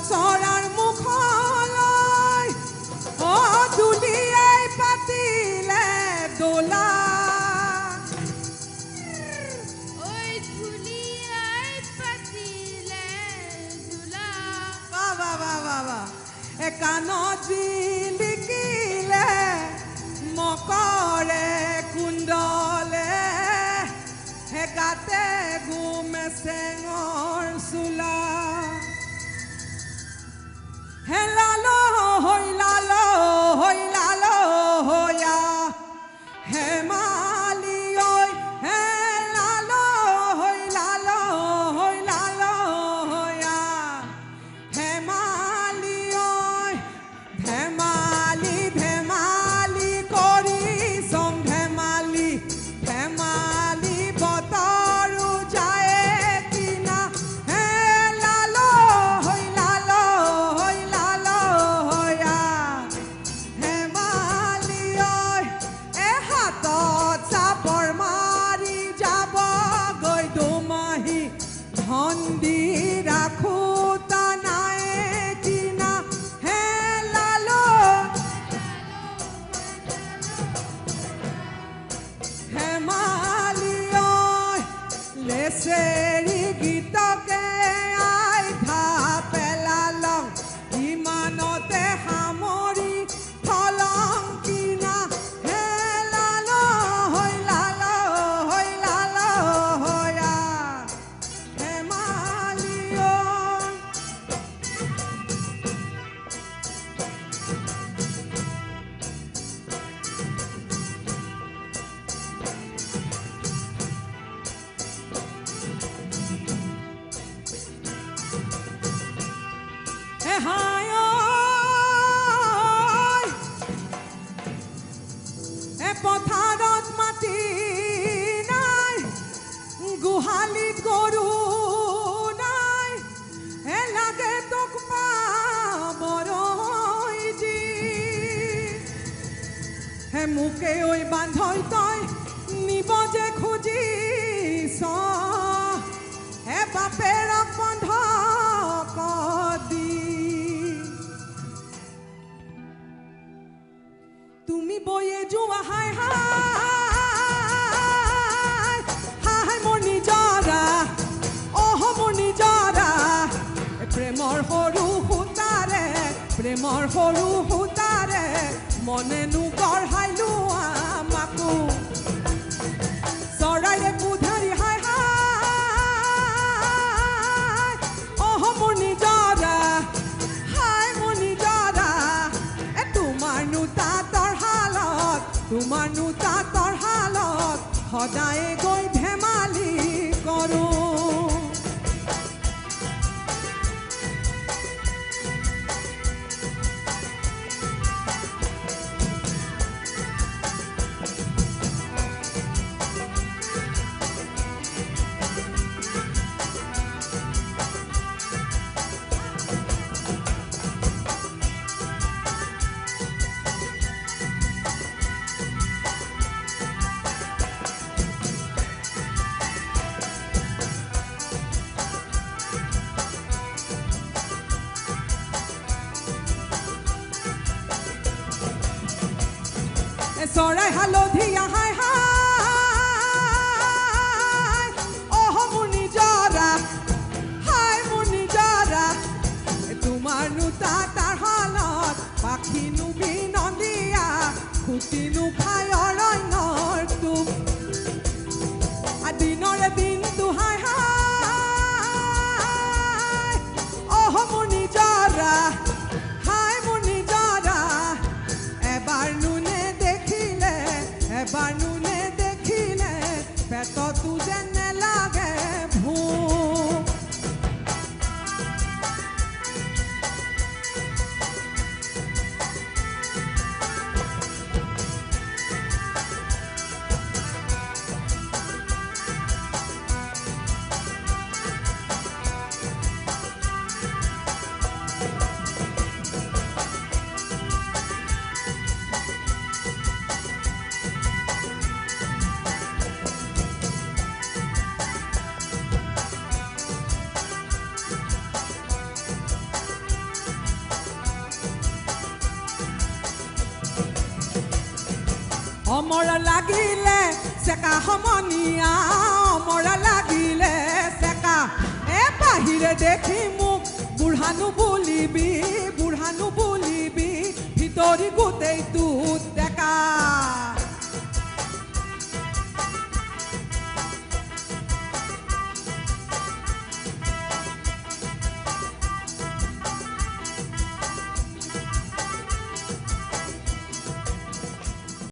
চৰাৰ মুখলৈ দুলিয়াই পাতিলে দোলা কাণত জিলিকিলে মকৰে কুণ্ডলে গাতে গুমেচেঙৰ চোলা হেলালো হৈলালো হৈলালো হৈয়া হেমালি ঐ হেলালো হৈলালো হৈলালো হৈয়া হেমালি ঐ ধেমালি ধেমালি কৰি চং ধেমালি ধেমালি বতৰো যায় কিনা হেলালো হৈলালো হৈলালো হৈয়া হেমালি ঐ এহাতত চাপৰ মাৰি যাব গৈ দুমাহী ধন্দি ৰাখো নাই কিনা হেলালো হেমালি ঐ লেচেৰি গীতকে আইঠা পেলালং ইমানতে সামৰি থলং কিনা হেলালো হৈলালো হৈলালো হৈয়া হেমালি ঐ হায় পথাৰত মাটি নাই গোহালিত গৰু নাই লাগে তোক পাবৰৈ যি মোকে ঐ বান্ধৈ তই নিব যে খুজিছ বাপেৰক বন্ধক দি তুমি বয়ে যোৱা হাই হাই হাই মোৰ নিজৰা মোৰ নিজৰা প্ৰেমৰ সৰু সূতাৰে মনেনো গঢ়াইলো আমাকো চৰাইৰে কুধাৰি হাই হাই মোৰ নিজৰা হাই মোৰ নিজৰা তোমাৰনো তাঁতৰ শালত সদায় গৈ ধেমালি কৰোঁ চৰাই হালধীয়া হাই হাই মোৰ নিজৰা হাই মোৰ নিজৰা তোমাৰনো তাঁতৰ শালত পাখিনো বিনন্দীয়া খুটিনো খাই অৰণ্যৰ টোপ দিনৰে দিনটো হাই হাই মোৰ নিজৰা হাই মোৰ নিজৰা এবাৰ নুনে দেখিলে পেটতো যেন লাগে ভোক অমৰ লাগিলে চেকা সমনীয়া অমৰ লাগিলে চেকা এ বাহিৰে দেখি মোক বুঢ়ানো বুলিবি ভিতৰি গোটেইটো ডেকা